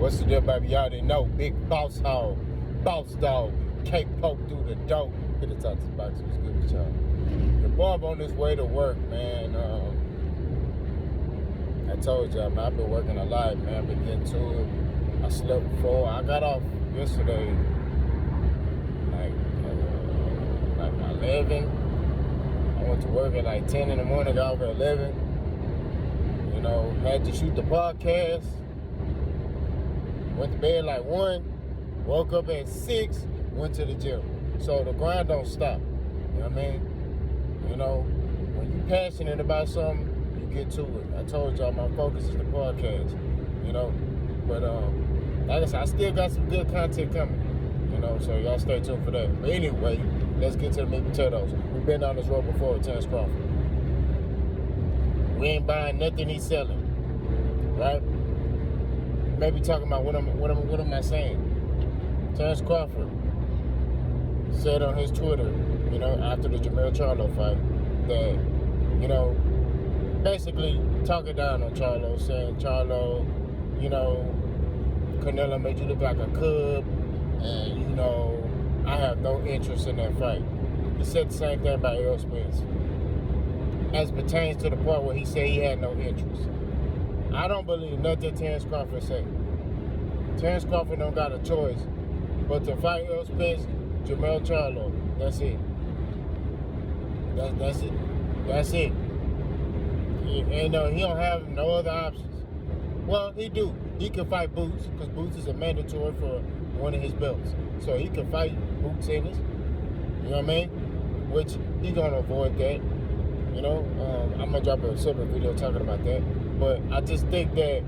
What's the deal, baby? Y'all didn't know. Big boss hog, boss dog, cake poke through the dope. Hit the top of the box. What's good with y'all? The Bob on his way to work, man. I told y'all, man, I've been working a lot, man. I've been getting to it. I slept before. I got off yesterday, like 11. I went to work at like 10 in the morning, got off at 11. You know, had to shoot the podcast. Went to bed like 1, woke up at 6, went to the gym. So the grind don't stop. You know what I mean? You know, when you're passionate about something, you get to it. I told y'all my focus is the podcast. You know, but like I said, I still got some good content coming. You know, so y'all stay tuned for that. But anyway, let's get to the meat and potatoes. We've been down this road before with Terence Crawford. We ain't buying nothing he's selling, right? Maybe talking about what am I saying? Terence Crawford said on his Twitter, you know, after the Jamel Charlo fight, that, you know, basically talking down on Charlo, saying Charlo, you know, Canelo made you look like a cub, and, you know, I have no interest in that fight. He said the same thing about Errol Spence, as pertains to the part where he said he had no interest. I don't believe nothing Terence Crawford said. Terence Crawford don't got a choice but to fight Errol Spence, Jamel Charlo. That's it. That's it. That's it. He don't have no other options. Well, he do. He can fight Boots, because Boots is a mandatory for one of his belts. So he can fight Boots Ennis. You know what I mean? Which he gonna avoid that. You know, I'm gonna drop a separate video talking about that. But I just think that,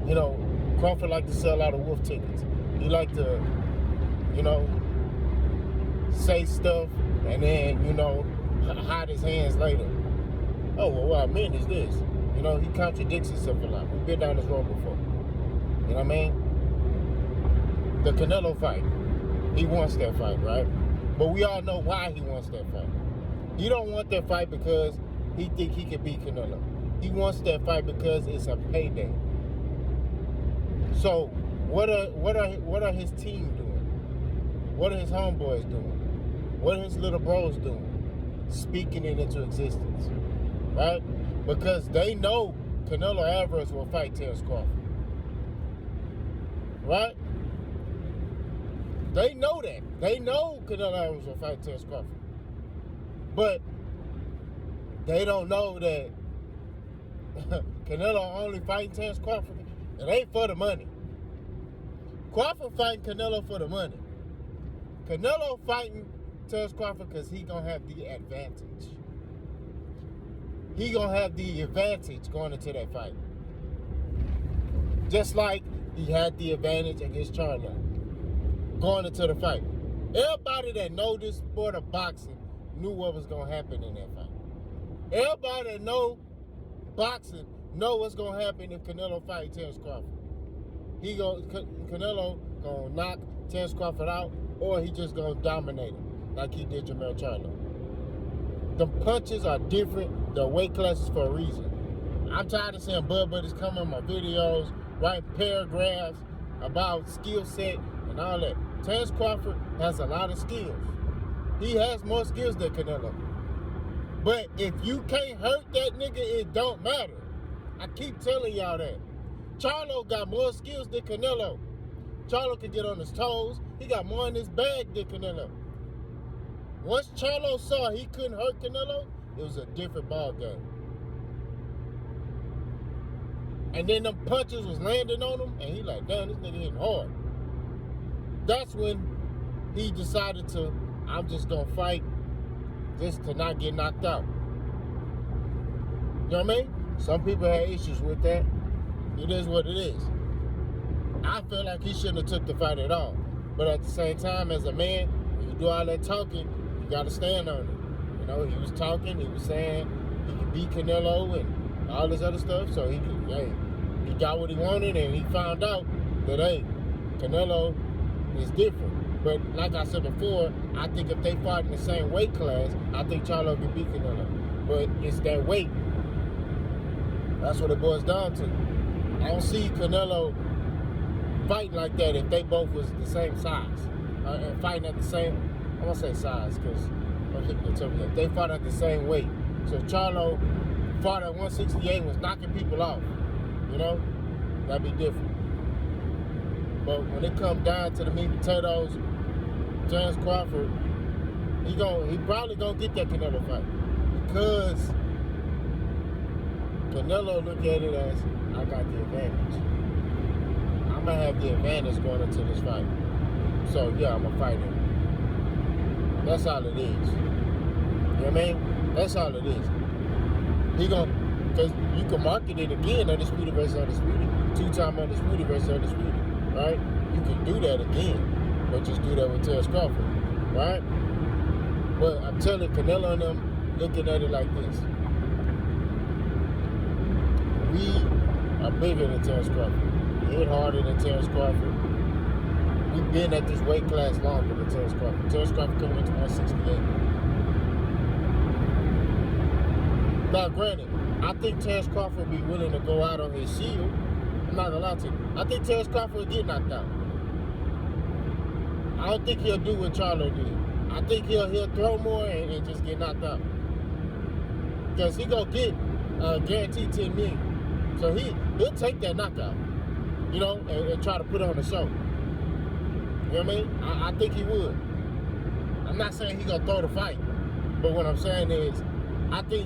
you know, Crawford like to sell out of wolf tickets. He like to, you know, say stuff and then, you know, hide his hands later. Oh, well, what I mean is this. You know, he contradicts himself a lot. We've been down this road before. You know what I mean? The Canelo fight. He wants that fight, right? But we all know why he wants that fight. He don't want that fight because he think he can beat Canelo. He wants that fight because it's a payday. So what are his team doing? What are his homeboys doing? What are his little bros doing? Speaking it into existence, right? Because they know Canelo Alvarez will fight Terence Crawford, right? They know that. They know Canelo Alvarez will fight Terence Crawford. But they don't know that Canelo only fighting Terence Crawford. It ain't for the money. Crawford fighting Canelo for the money. Canelo fighting Terence Crawford because he gonna have the advantage. He gonna have the advantage going into that fight. Just like he had the advantage against Charlo going into the fight. Everybody that know this sport of boxing knew what was gonna happen in that fight. Everybody that know boxing know what's gonna happen if Canelo fight Terence Crawford. Canelo gonna knock Terence Crawford out, or he just gonna dominate him like he did Jamel Charlo. The punches are different. The weight classes for a reason. I'm tired of seeing Bud Buddies come on my videos, writing paragraphs about skill set and all that. Terence Crawford has a lot of skills. He has more skills than Canelo. But if you can't hurt that nigga, it don't matter. I keep telling y'all that. Charlo got more skills than Canelo. Charlo can get on his toes. He got more in his bag than Canelo. Once Charlo saw he couldn't hurt Canelo, it was a different ball game. And then them punches was landing on him, and he like, damn, this nigga hitting hard. That's when he decided to, I'm just gonna fight just to not get knocked out. You know what I mean? Some people have issues with that. It is what it is. I feel like he shouldn't have took the fight at all. But at the same time, as a man, when you do all that talking, you gotta stand on it. You know, he was talking, he was saying he could beat Canelo and all this other stuff. So he got what he wanted, and he found out that, hey, Canelo is different. But like I said before, I think if they fought in the same weight class, I think Charlo could beat Canelo. But it's that weight. That's what it boils down to. I don't see Canelo fighting like that if they both was the same size. And fighting at the same, I won't say size because if they fought at the same weight. So if Charlo fought at 168 and was knocking people off, you know, that'd be different. But when it comes down to the meat and potatoes, Terence Crawford, he probably gonna get that Canelo fight because Canelo look at it as I got the advantage. I'm gonna have the advantage going into this fight. So yeah, I'm gonna fight him. That's all it is. You know what I mean? That's all it is. Because you can market it again, undisputed versus undisputed. 2-time undisputed versus undisputed, right? You can do that again, but just do that with Terence Crawford, right? But I'm telling Canelo and them looking at it like this. We are bigger than Terence Crawford. We hit harder than Terence Crawford. We've been at this weight class longer than Terence Crawford. Terence Crawford coming into 168. Now, granted, I think Terence Crawford would be willing to go out on his shield. I'm not gonna lie to you. I think Terence Crawford will get knocked out. I don't think he'll do what Charlo did. I think he'll throw more and just get knocked out. Because he gonna get guaranteed 10 million. So he'll take that knockout, you know, and try to put on a show. You know what I mean? I think he would. I'm not saying he gonna throw the fight, but what I'm saying is, I do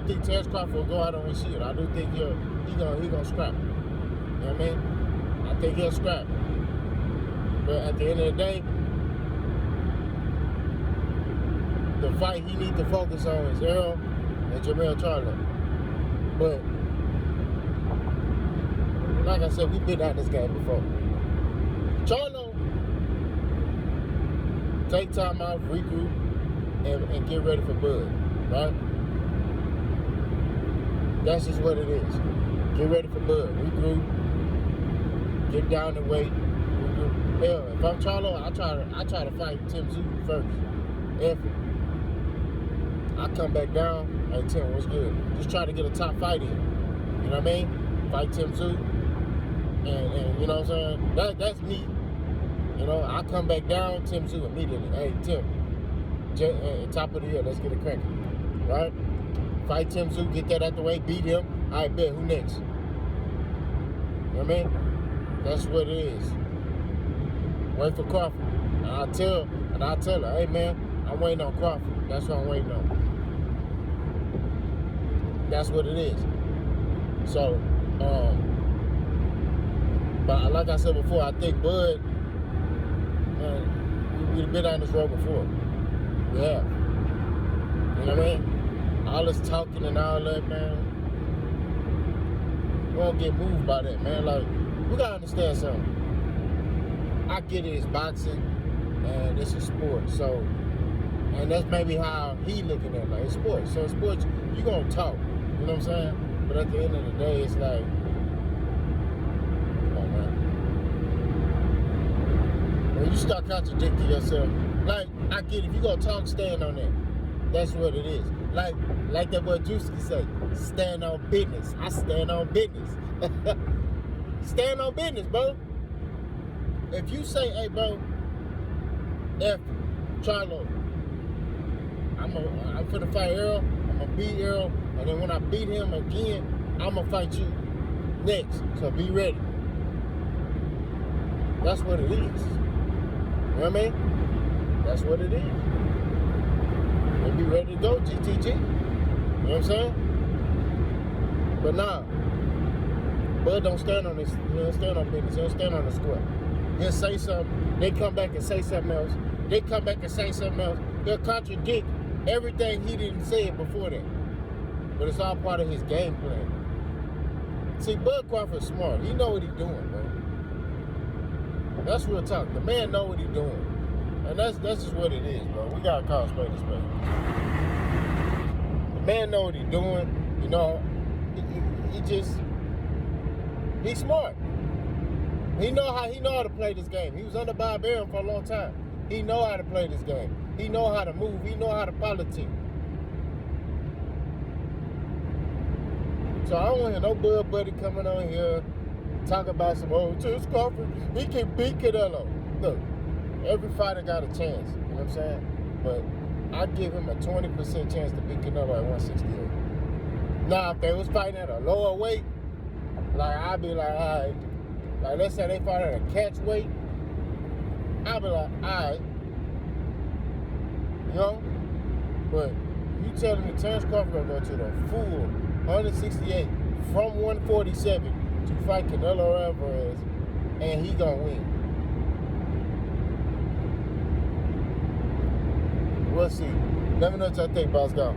think Terence Crawford will go out on his shield. I do think he gonna scrap. You know what I mean? I think he'll scrap. But at the end of the day, the fight he needs to focus on is Errol and Jermell Charlo. But like I said, we've been at this game before. Charlo, take time out, regroup, and get ready for Bud, right? That's just what it is. Get ready for Bud, regroup, get down and weight, regroup. Hell, if I'm Charlo, I try to fight Tim Tszyu first. If I come back down, hey Tim, what's good? Just try to get a top fight in. You know what I mean? Fight Tim Tszyu. And you know what I'm saying? That's me. You know, I come back down, Tim Tszyu immediately. Hey, Tim, top of the hill, let's get it cracking. Right? Fight Tim Tszyu, get that out the way, beat him. I bet, who next? You know what I mean? That's what it is. Wait for Crawford. And I'll tell her, hey man, I'm waiting on Crawford. That's what I'm waiting on. That's what it is. So, but like I said before, I think Bud, man, we've been on this road before. We have. You know what I mean? All this talking and all that, man, we won't get moved by that, man. Like, we gotta understand something. I get it, it's boxing, and it's a sport, so, and that's maybe how he looking at it, like, it's sports. So in sports, you gonna talk, you know what I'm saying? But at the end of the day, it's like, come on, man. When you start contradicting yourself, like, I get it, if you gonna talk, stand on that. That's what it is. Like that boy Juicy say, stand on business. I stand on business. Stand on business, bro. If you say, hey, bro, F Charlo, I'm finna fight Errol, I'm gonna beat Errol, and then when I beat him again, I'm gonna fight you next. So be ready. That's what it is. You know what I mean? That's what it is. We'll be ready to go, GTG. You know what I'm saying? But nah, Bud don't stand on this. He don't stand on business. He don't stand on the square. He'll say something. They come back and say something else. They come back and say something else. He'll contradict everything he didn't say before that. But it's all part of his game plan. See, Bud Crawford's smart. He know what he's doing, bro. That's real talk. The man know what he's doing. And that's just what it is, bro. We gotta call spade a spade. The man know what he's doing. You know, he's smart. He know how to play this game. He was under Bob Arum for a long time. He know how to play this game. He know how to move. He know how to politic. So I don't want to hear no Bud Buddy coming on here talk about some old Terence Crawford, he can beat Canelo. Look, every fighter got a chance. You know what I'm saying? But I give him a 20% chance to beat Canelo at 168. Now, if they was fighting at a lower weight, like I'd be like, all right. Like let's say they fight at a catch weight, I'd be like, all right. You know? But you telling me Terence Crawford gonna go to the full 168 from 147 to fight Canelo Alvarez, and he gonna win. We'll see. Let me know what y'all think, boss. Go.